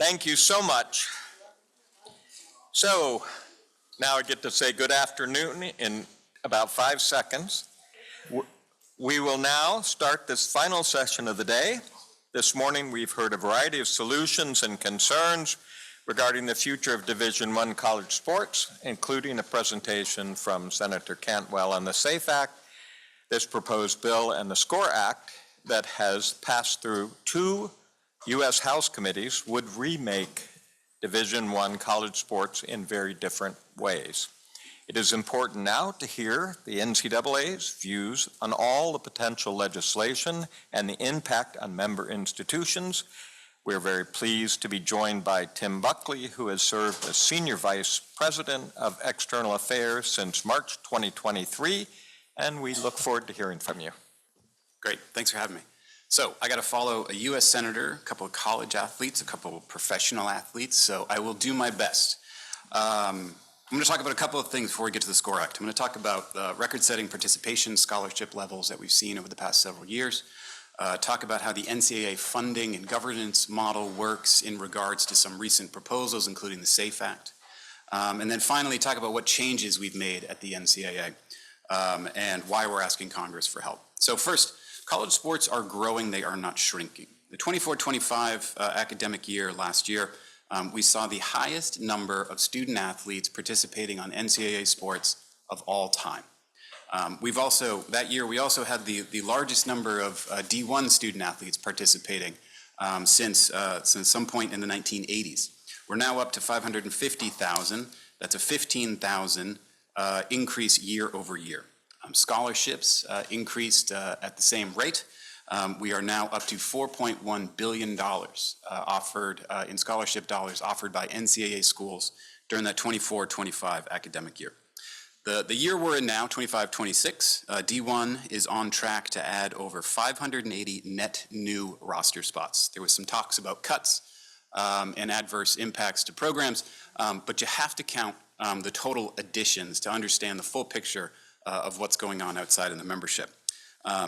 Thank you so much. So now I get to say good afternoon in about 5 seconds. We will now start this final session of the day. This morning we've heard a variety of solutions and concerns regarding the future of Division I college sports, including a presentation from Senator Cantwell on the SAFE Act, this proposed bill, and the SCORE Act that has passed through 2 U.S. House committees would remake Division I college sports in very different ways. It is important now to hear the NCAA's views on all the potential legislation and the impact on member institutions. We're very pleased to be joined by Tim Buckley, who has served as Senior Vice President of External Affairs since March 2023, and we look forward to hearing from you. Great, thanks for having me. So I got to follow a U.S. Senator, a couple of college athletes, a couple of professional athletes, so I will do my best. I'm going to talk about a couple of things before we get to the SCORE Act. I'm going to talk about record-setting participation scholarship levels that we've seen over the past several years, talk about how the NCAA funding and governance model works in regards to some recent proposals, including the SAFE Act, and then finally talk about what changes we've made at the NCAA and why we're asking Congress for help. So first, college sports are growing, they are not shrinking. The 24-25 academic year last year, we saw the highest number of student athletes participating on NCAA sports of all time. That year we also had the largest number of D1 student athletes participating since some point in the 1980s. We're now up to 550,000. That's a 15,000 increase year over year. Scholarships increased at the same rate. We are now up to $4.1 billion offered in scholarship dollars offered by NCAA schools during that 24-25 academic year. The year we're in now, 25-26, D1 is on track to add over 580 net new roster spots. There was some talks about cuts and adverse impacts to programs, but you have to count the total additions to understand the full picture of what's going on outside in the membership.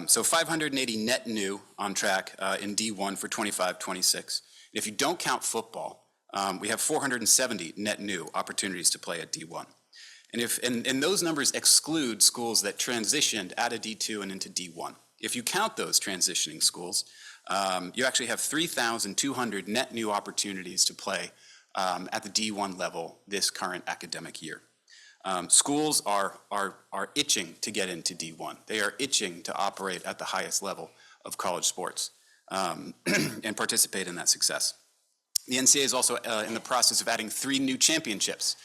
So 580 net new on track in D1 for 25-26. If you don't count football, we have 470 net new opportunities to play at D1. And those numbers exclude schools that transitioned out of D2 and into D1. If you count those transitioning schools, you actually have 3,200 net new opportunities to play at the D1 level this current academic year. Schools are itching to get into D1. They are itching to operate at the highest level of college sports and participate in that success. The NCAA is also in the process of adding 3 new championships.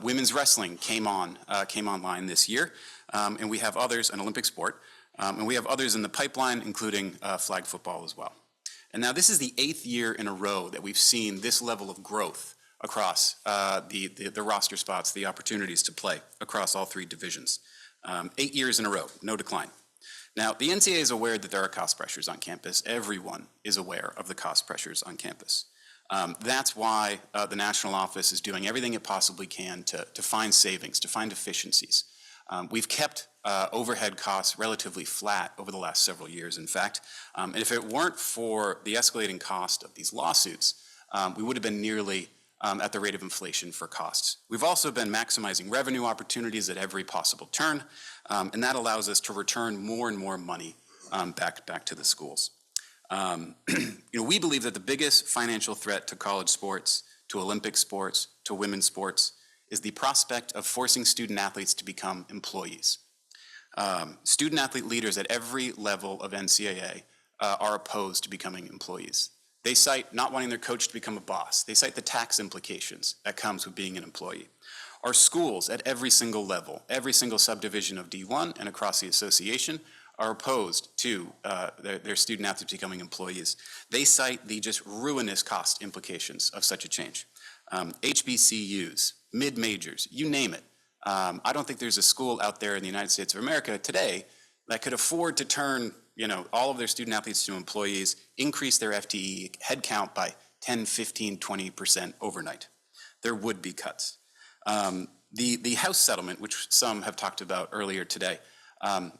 Women's wrestling came online this year, and we have others, an Olympic sport, and we have others in the pipeline, including flag football as well. And now this is the 8th year in a row that we've seen this level of growth across the roster spots, the opportunities to play across all 3 divisions. 8 years in a row, no decline. Now, the NCAA is aware that there are cost pressures on campus. Everyone is aware of the cost pressures on campus. That's why the national office is doing everything it possibly can to find savings, to find efficiencies. We've kept overhead costs relatively flat over the last several years, in fact. And if it weren't for the escalating cost of these lawsuits, we would have been nearly at the rate of inflation for costs. We've also been maximizing revenue opportunities at every possible turn, and that allows us to return more and more money back to the schools. We believe that the biggest financial threat to college sports, to Olympic sports, to women's sports, is the prospect of forcing student athletes to become employees. Student athlete leaders at every level of NCAA are opposed to becoming employees. They cite not wanting their coach to become a boss. They cite the tax implications that comes with being an employee. Our schools at every single level, every single subdivision of D1 and across the association are opposed to their student athletes becoming employees. They cite the just ruinous cost implications of such a change. HBCUs, mid-majors, you name it. I don't think there's a school out there in the United States of America today that could afford to turn all of their student athletes to employees, increase their FTE headcount by 10, 15, 20% overnight. There would be cuts. The House settlement, which some have talked about earlier today,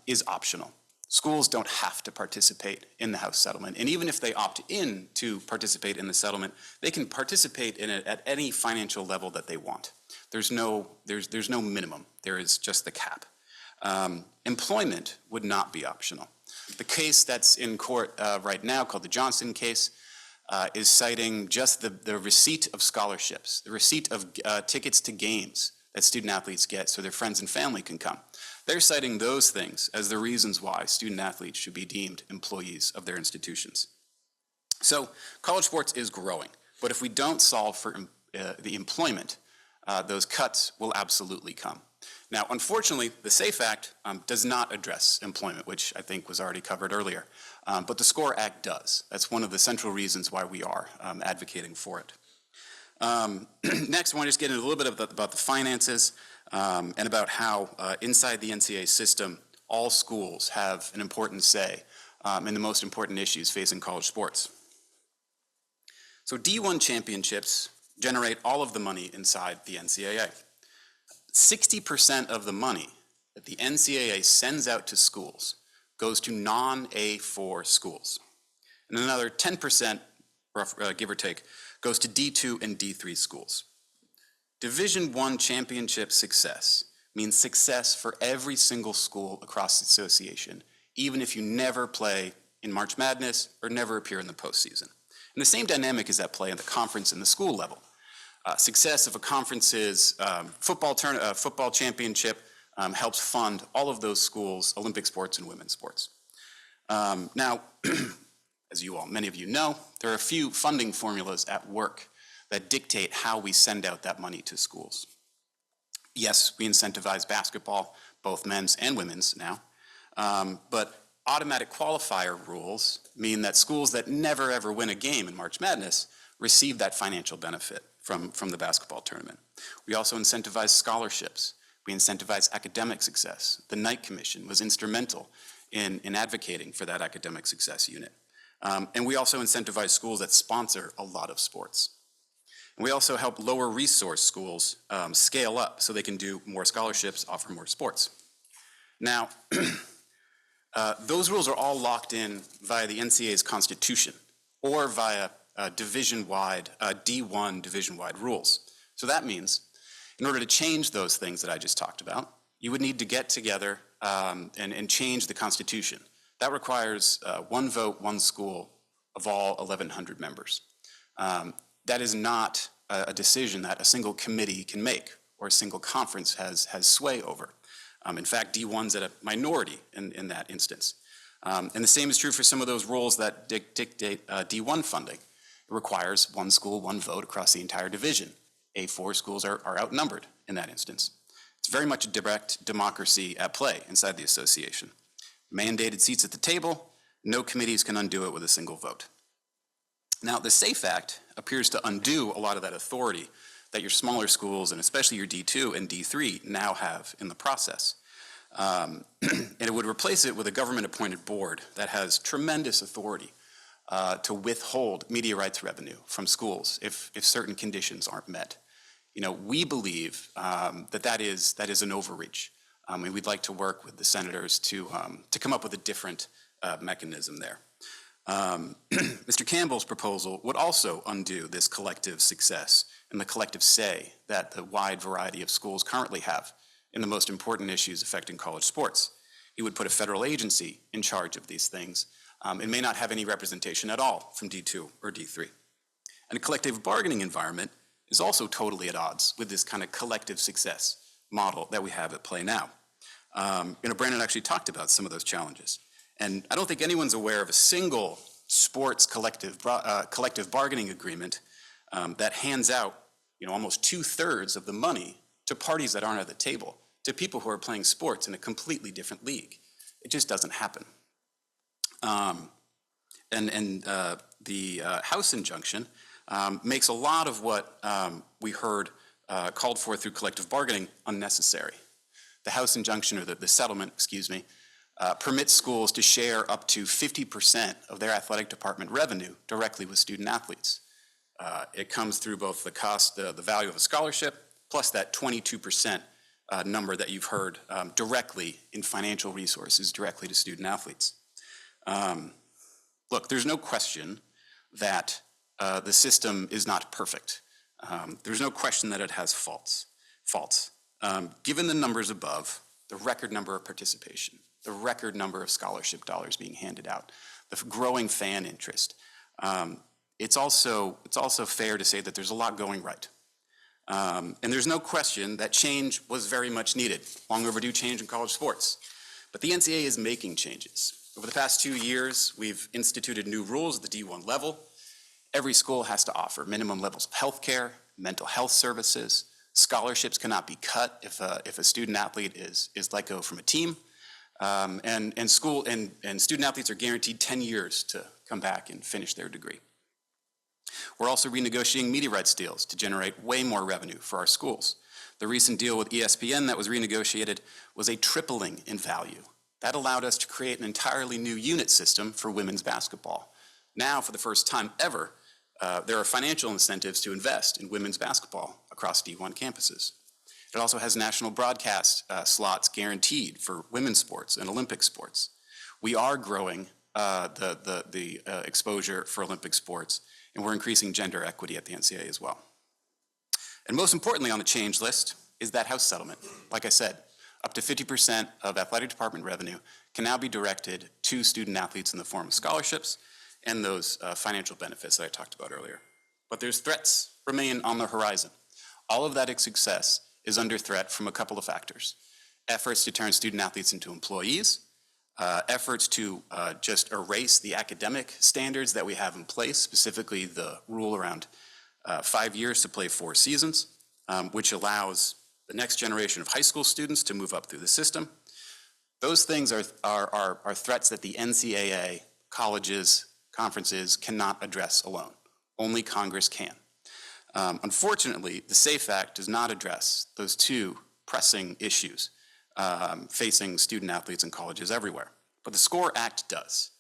is optional. Schools don't have to participate in the House settlement. And even if they opt in to participate in the settlement, they can participate in it at any financial level that they want. There's no minimum. There is just the cap. Employment would not be optional. The case that's in court right now, called the Johnson case, is citing just the receipt of scholarships, the receipt of tickets to games that student athletes get so their friends and family can come. They're citing those things as the reasons why student athletes should be deemed employees of their institutions. So college sports is growing, but if we don't solve for the employment, those cuts will absolutely come. Now, unfortunately, the SAFE Act does not address employment, which I think was already covered earlier, but the SCORE Act does. That's one of the central reasons why we are advocating for it. Next, I want to just get into a little bit about the finances and about how inside the NCAA system, all schools have an important say in the most important issues facing college sports. So D1 championships generate all of the money inside the NCAA. 60% of the money that the NCAA sends out to schools goes to non-A4 schools. And another 10%, give or take, goes to D2 and D3 schools. Division I championship success means success for every single school across the association, even if you never play in March Madness or never appear in the postseason. And the same dynamic is at play at the conference and the school level. Success of a conference's football championship helps fund all of those schools' Olympic sports and women's sports. Now, as many of you know, there are a few funding formulas at work that dictate how we send out that money to schools. Yes, we incentivize basketball, both men's and women's now, but automatic qualifier rules mean that schools that never ever win a game in March Madness receive that financial benefit from the basketball tournament. We also incentivize scholarships. We incentivize academic success. The Knight Commission was instrumental in advocating for that academic success unit. And we also incentivize schools that sponsor a lot of sports. And we also help lower resource schools scale up so they can do more scholarships, offer more sports. Now, those rules are all locked in via the NCAA's constitution or via division-wide, D1 division-wide rules. So that means in order to change those things that I just talked about, you would need to get together and change the constitution. That requires one vote, one school of all 1,100 members. That is not a decision that a single committee can make or a single conference has sway over. In fact, D1's at a minority in that instance. And the same is true for some of those rules that dictate D1 funding. It requires one school, one vote across the entire division. A4 schools are outnumbered in that instance. It's very much a direct democracy at play inside the association. Mandated seats at the table, no committees can undo it with a single vote. Now, the SAFE Act appears to undo a lot of that authority that your smaller schools, and especially your D2 and D3, now have in the process. And it would replace it with a government-appointed board that has tremendous authority to withhold media rights revenue from schools if certain conditions aren't met. You know, we believe that is an overreach. And we'd like to work with the senators to come up with a different mechanism there. Mr. Campbell's proposal would also undo this collective success and the collective say that the wide variety of schools currently have in the most important issues affecting college sports. He would put a federal agency in charge of these things and may not have any representation at all from D2 or D3. And a collective bargaining environment is also totally at odds with this kind of collective success model that we have at play now. Brandon actually talked about some of those challenges. And I don't think anyone's aware of a single sports collective bargaining agreement that hands out almost 2/3 of the money to parties that aren't at the table, to people who are playing sports in a completely different league. It just doesn't happen. The House injunction makes a lot of what we heard called for through collective bargaining unnecessary. The House injunction, or the settlement, permits schools to share up to 50% of their athletic department revenue directly with student athletes. It comes through both the cost, the value of a scholarship, plus that 22% number that you've heard directly in financial resources directly to student athletes. Look, there's no question that the system is not perfect. There's no question that it has faults. Given the numbers above, the record number of participation, the record number of scholarship dollars being handed out, the growing fan interest, it's also fair to say that there's a lot going right. And there's no question that change was very much needed, long overdue change in college sports. But the NCAA is making changes. Over the past 2 years, we've instituted new rules at the D1 level. Every school has to offer minimum levels of health care, mental health services. Scholarships cannot be cut if a student athlete is let go from a team. And student athletes are guaranteed 10 years to come back and finish their degree. We're also renegotiating media rights deals to generate way more revenue for our schools. The recent deal with ESPN that was renegotiated was a tripling in value. That allowed us to create an entirely new unit system for women's basketball. Now, for the first time ever, there are financial incentives to invest in women's basketball across D1 campuses. It also has national broadcast slots guaranteed for women's sports and Olympic sports. We are growing the exposure for Olympic sports, and we're increasing gender equity at the NCAA as well. And most importantly on the change list is that House settlement. Like I said, up to 50% of athletic department revenue can now be directed to student athletes in the form of scholarships and those financial benefits that I talked about earlier. But there's threats remain on the horizon. All of that success is under threat from a couple of factors. Efforts to turn student athletes into employees, efforts to just erase the academic standards that we have in place, specifically the rule around 5 years to play 4 seasons, which allows the next generation of high school students to move up through the system. Those things are threats that the NCAA, colleges, conferences cannot address alone. Only Congress can. Unfortunately, the SAFE Act does not address those 2 pressing issues facing student athletes in colleges everywhere. But the SCORE Act does.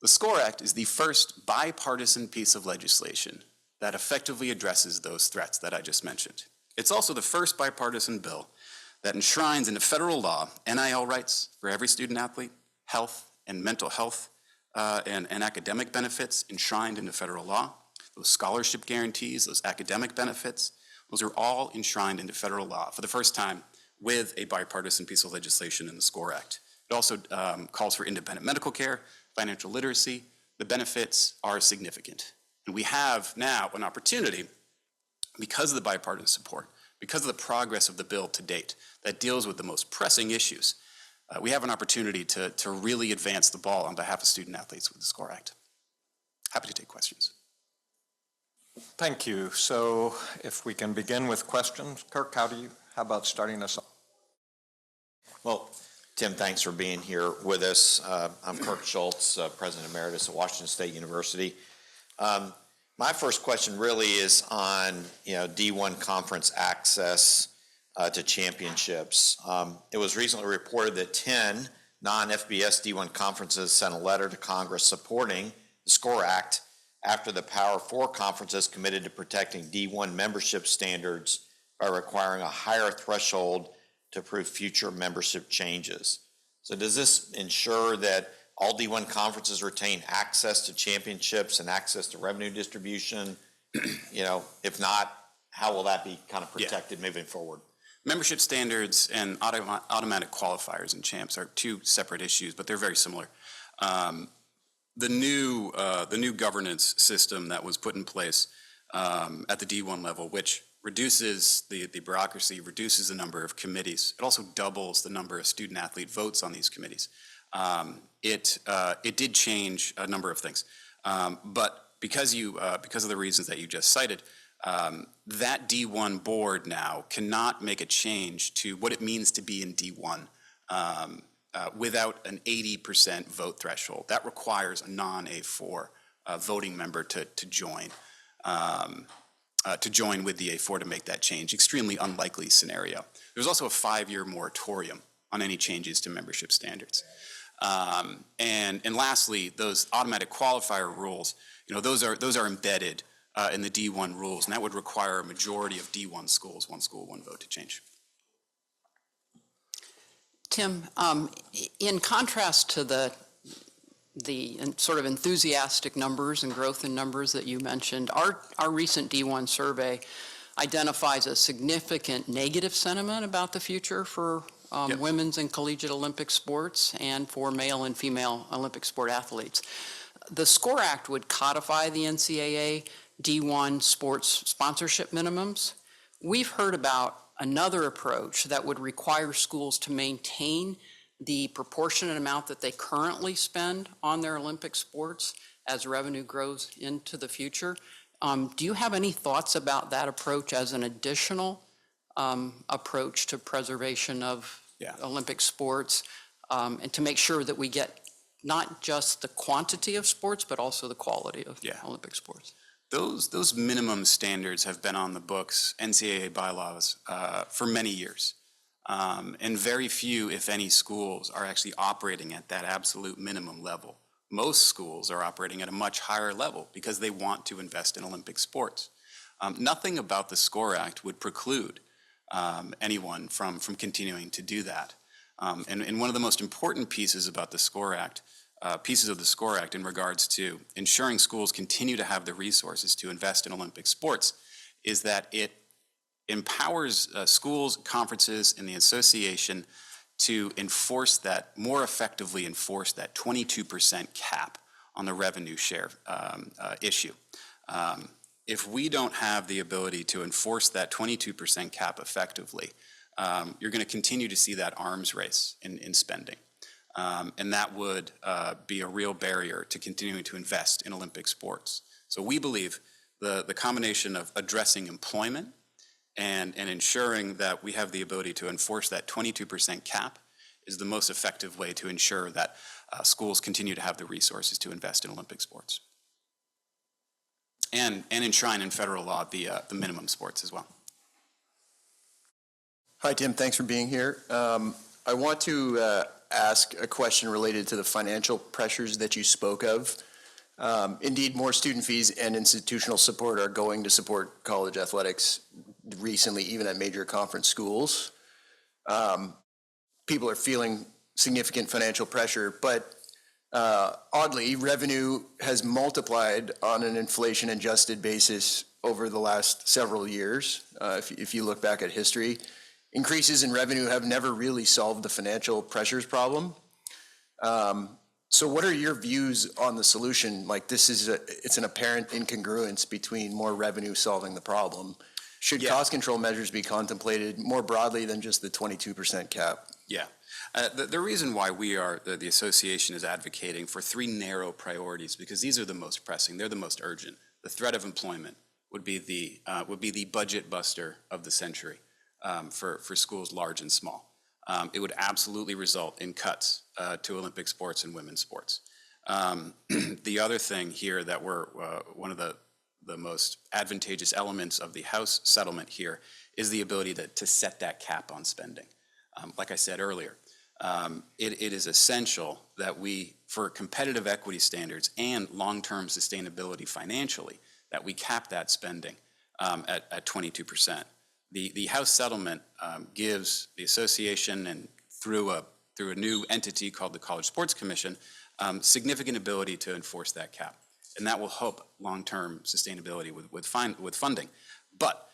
The SCORE Act is the first bipartisan piece of legislation that effectively addresses those threats that I just mentioned. It's also the first bipartisan bill that enshrines into federal law NIL rights for every student athlete, health and mental health and academic benefits enshrined into federal law. Those scholarship guarantees, those academic benefits, those are all enshrined into federal law for the first time with a bipartisan piece of legislation in the SCORE Act. It also calls for independent medical care, financial literacy. The benefits are significant. And we have now an opportunity, because of the bipartisan support, because of the progress of the bill to date that deals with the most pressing issues, we have an opportunity to really advance the ball on behalf of student athletes with the SCORE Act. Happy to take questions. Thank you. So if we can begin with questions. Kirk, how about starting us off? Well, Tim, thanks for being here with us. I'm Kirk Schultz, President Emeritus at Washington State University. My first question really is on D1 conference access to championships. It was recently reported that 10 non-FBS D1 conferences sent a letter to Congress supporting the SCORE Act after the Power 4 conferences committed to protecting D1 membership standards by requiring a higher threshold to prove future membership changes. So does this ensure that all D1 conferences retain access to championships and access to revenue distribution? If not, how will that be kind of protected moving forward? Membership standards and automatic qualifiers in champs are 2 separate issues, but they're very similar. The new governance system that was put in place at the D1 level, which reduces the bureaucracy, reduces the number of committees. It also doubles the number of student athlete votes on these committees. It did change a number of things, but because of the reasons that you just cited, that D1 board now cannot make a change to what it means to be in D1 without an 80% vote threshold. That requires a non-A4 voting member to join with the A4 to make that change. Extremely unlikely scenario. There's also a 5-year moratorium on any changes to membership standards. And lastly, those automatic qualifier rules, those are embedded in the D1 rules, and that would require a majority of D1 schools, 1 school, 1 vote to change. Tim, in contrast to the sort of enthusiastic numbers and growth in numbers that you mentioned, our recent D1 survey identifies a significant negative sentiment about the future for women's and collegiate Olympic sports and for male and female Olympic sport athletes. The SCORE Act would codify the NCAA D1 sports sponsorship minimums. We've heard about another approach that would require schools to maintain the proportionate amount that they currently spend on their Olympic sports as revenue grows into the future. Do you have any thoughts about that approach as an additional approach to preservation of Olympic sports and to make sure that we get not just the quantity of sports, but also the quality of Olympic sports? Those minimum standards have been on the books, NCAA bylaws, for many years. And very few, if any, schools are actually operating at that absolute minimum level. Most schools are operating at a much higher level because they want to invest in Olympic sports. Nothing about the SCORE Act would preclude anyone from continuing to do that. And one of the most important pieces about the SCORE Act, pieces of the SCORE Act in regards to ensuring schools continue to have the resources to invest in Olympic sports is that it empowers schools, conferences, and the association to enforce that, more effectively enforce that 22% cap on the revenue share issue. If we don't have the ability to enforce that 22% cap effectively, you're going to continue to see that arms race in spending. And that would be a real barrier to continuing to invest in Olympic sports. So we believe the combination of addressing employment and ensuring that we have the ability to enforce that 22% cap is the most effective way to ensure that schools continue to have the resources to invest in Olympic sports. And enshrine in federal law the minimum sports as well. Hi, Tim. Thanks for being here. I want to ask a question related to the financial pressures that you spoke of. Indeed, more student fees and institutional support are going to support college athletics recently, even at major conference schools. People are feeling significant financial pressure, but oddly, revenue has multiplied on an inflation-adjusted basis over the last several years. If you look back at history, increases in revenue have never really solved the financial pressures problem. So what are your views on the solution? Like it's an apparent incongruence between more revenue solving the problem. Should cost control measures be contemplated more broadly than just the 22% cap? Yeah. The reason why the association is advocating for three narrow priorities, because these are the most pressing, they're the most urgent. The threat of employment would be the budget buster of the century for schools large and small. It would absolutely result in cuts to Olympic sports and women's sports. The other thing here that we're one of the most advantageous elements of the House settlement here is the ability to set that cap on spending. Like I said earlier, it is essential that we, for competitive equity standards and long-term sustainability financially, that we cap that spending at 22%. The House settlement gives the association, and through a new entity called the College Sports Commission, significant ability to enforce that cap. And that will help long-term sustainability with funding. But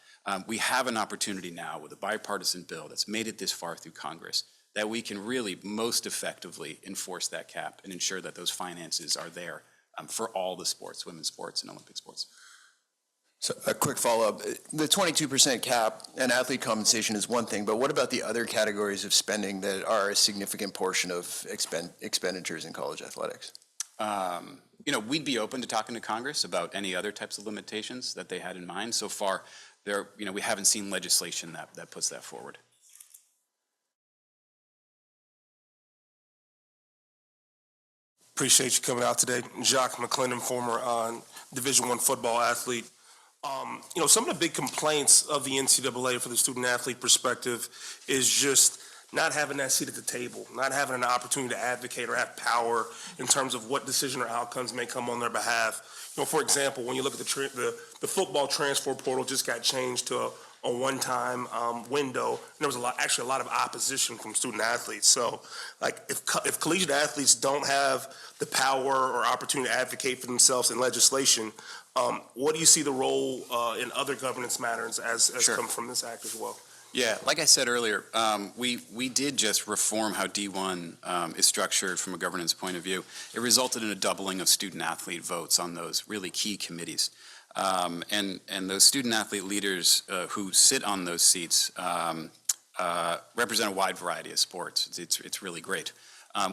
we have an opportunity now with a bipartisan bill that's made it this far through Congress that we can really most effectively enforce that cap and ensure that those finances are there for all the sports, women's sports and Olympic sports. So a quick follow-up. The 22% cap and athlete compensation is one thing, but what about the other categories of spending that are a significant portion of expenditures in college athletics? We'd be open to talking to Congress about any other types of limitations that they had in mind. So far, we haven't seen legislation that puts that forward. Appreciate you coming out today. Jacques McClendon, former Division I football athlete. Some of the big complaints of the NCAA for the student athlete perspective is just not having that seat at the table, not having an opportunity to advocate or have power in terms of what decision or outcomes may come on their behalf. For example, when you look at the football transfer portal just got changed to a one-time window. And there was actually a lot of opposition from student athletes. So, like, if collegiate athletes don't have the power or opportunity to advocate for themselves in legislation, what do you see the role in other governance matters as Sure. come from this act as well? Yeah, like I said earlier, we did just reform how D1 is structured from a governance point of view. It resulted in a doubling of student-athlete votes on those really key committees. And those student-athlete leaders who sit on those seats represent a wide variety of sports. It's really great.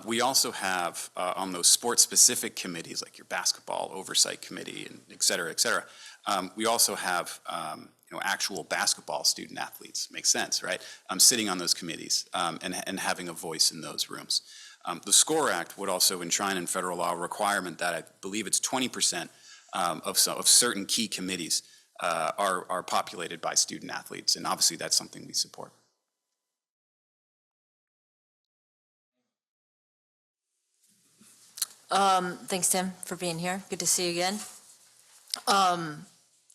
We also have on those sports-specific committees, like your basketball oversight committee, and et cetera, we also have actual basketball student athletes. Makes sense, right? Sitting on those committees and having a voice in those rooms. The SCORE Act would also enshrine in federal law a requirement that I believe it's 20% of certain key committees are populated by student athletes, and obviously that's something we support. Thanks, Tim, for being here. Good to see you again.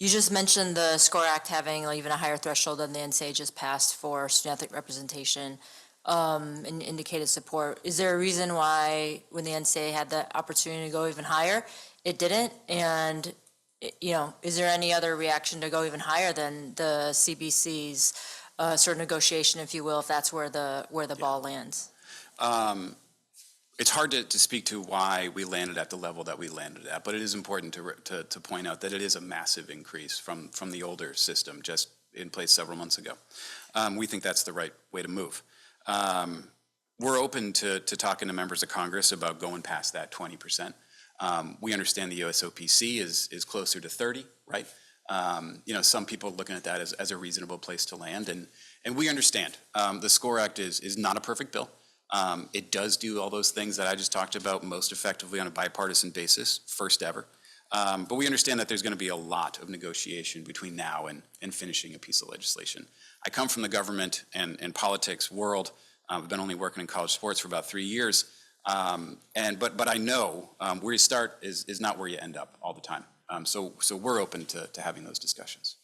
You just mentioned the SCORE Act having even a higher threshold than the NCAA just passed for student-athlete representation and indicated support. Is there a reason why, when the NCAA had the opportunity to go even higher, it didn't? And, is there any other reaction to go even higher than the CBC's sort of negotiation, if you will, if that's where the ball lands? It's hard to speak to why we landed at the level that we landed at, but it is important to point out that it is a massive increase from the older system just in place several months ago. We think that's the right way to move. We're open to talking to members of Congress about going past that 20%. We understand the USOPC is closer to 30, right? Some people looking at that as a reasonable place to land, and we understand. The SCORE Act is not a perfect bill. It does do all those things that I just talked about most effectively on a bipartisan basis, first ever. But we understand that there's going to be a lot of negotiation between now and finishing a piece of legislation. I come from the government and politics world. I've been only working in college sports for about 3 years. But I know where you start is not where you end up all the time. So we're open to having those discussions.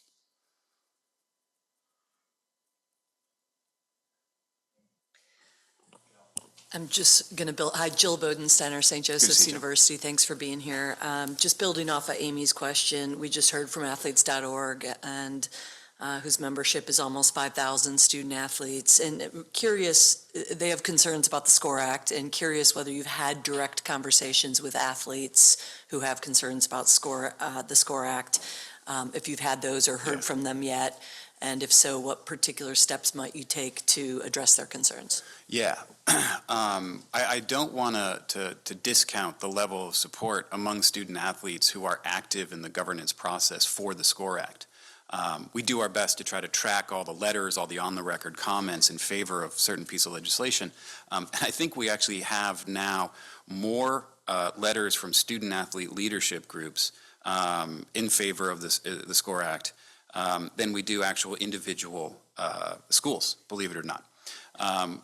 I'm just going to build, hi, Jill Bodensteiner, St. Joseph's University. Thanks for being here. Just building off of Amy's question, we just heard from athletes.org and whose membership is almost 5,000 student athletes. And curious, they have concerns about the SCORE Act, and curious whether you've had direct conversations with athletes who have concerns about the SCORE Act, if you've had those or heard from them yet. And if so, what particular steps might you take to address their concerns? Yeah, I don't want to discount the level of support among student athletes who are active in the governance process for the SCORE Act. We do our best to try to track all the letters, all the on-the-record comments in favor of certain piece of legislation. And I think we actually have now more letters from student athlete leadership groups in favor of the SCORE Act than we do actual individual schools, believe it or not.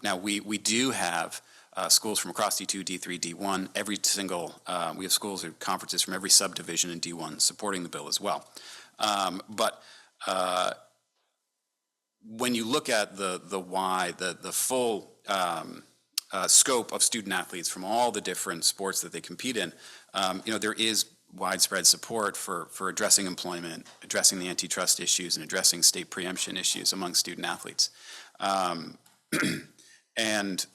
Now, we do have schools from across D2, D3, D1, every single, we have schools and conferences from every subdivision in D1 supporting the bill as well. But when you look at the full scope of student athletes from all the different sports that they compete in, there is widespread support for addressing employment, addressing the antitrust issues, and addressing state preemption issues among student athletes. And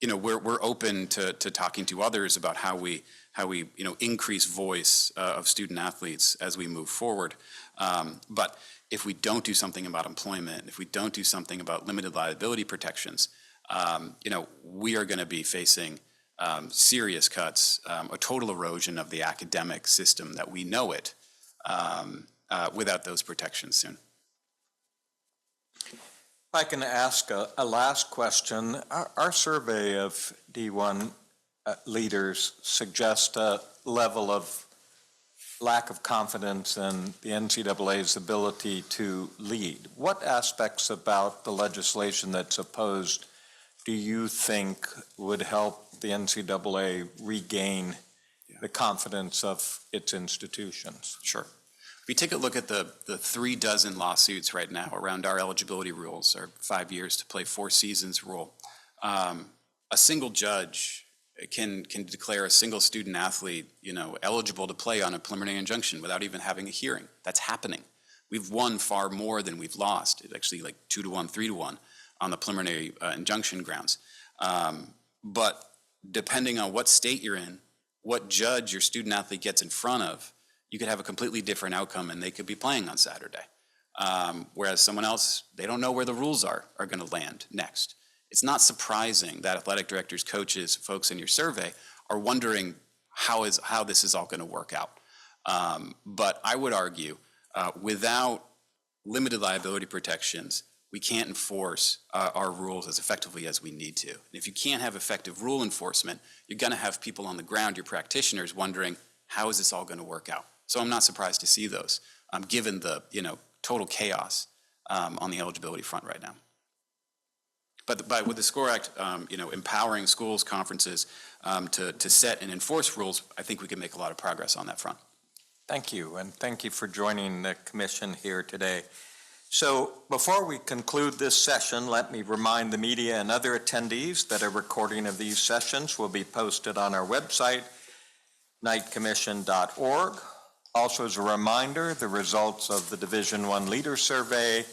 we're open to talking to others about how we increase voice of student athletes as we move forward. But if we don't do something about employment, if we don't do something about limited liability protections, we are going to be facing serious cuts, a total erosion of the academic system that we know it, without those protections soon. If I can ask a last question, our survey of D1 leaders suggests a level of lack of confidence in the NCAA's ability to lead. What aspects about the legislation that's opposed do you think would help the NCAA regain the confidence of its institutions? Sure. If you take a look at the 36 lawsuits right now around our eligibility rules, our 5 years to play 4 seasons rule, a single judge can declare a single student athlete, eligible to play on a preliminary injunction without even having a hearing. That's happening. We've won far more than we've lost. It's actually like 2-1, 3-1 on the preliminary injunction grounds. But depending on what state you're in, what judge your student athlete gets in front of, you could have a completely different outcome and they could be playing on Saturday. Whereas someone else, they don't know where the rules are going to land next. It's not surprising that athletic directors, coaches, folks in your survey are wondering how this is all going to work out. But I would argue without limited liability protections, we can't enforce our rules as effectively as we need to. And if you can't have effective rule enforcement, you're going to have people on the ground, your practitioners, wondering how is this all going to work out. So I'm not surprised to see those, given the total chaos on the eligibility front right now. But with the SCORE Act, empowering schools, conferences to set and enforce rules, I think we can make a lot of progress on that front. Thank you, and thank you for joining the commission here today. So before we conclude this session, let me remind the media and other attendees that a recording of these sessions will be posted on our website, knightcommission.org. Also, as a reminder, the results of the Division I Leader Survey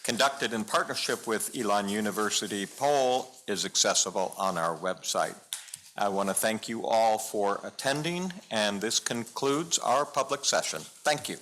conducted in partnership with Elon University poll is accessible on our website. I want to thank you all for attending, and this concludes our public session. Thank you.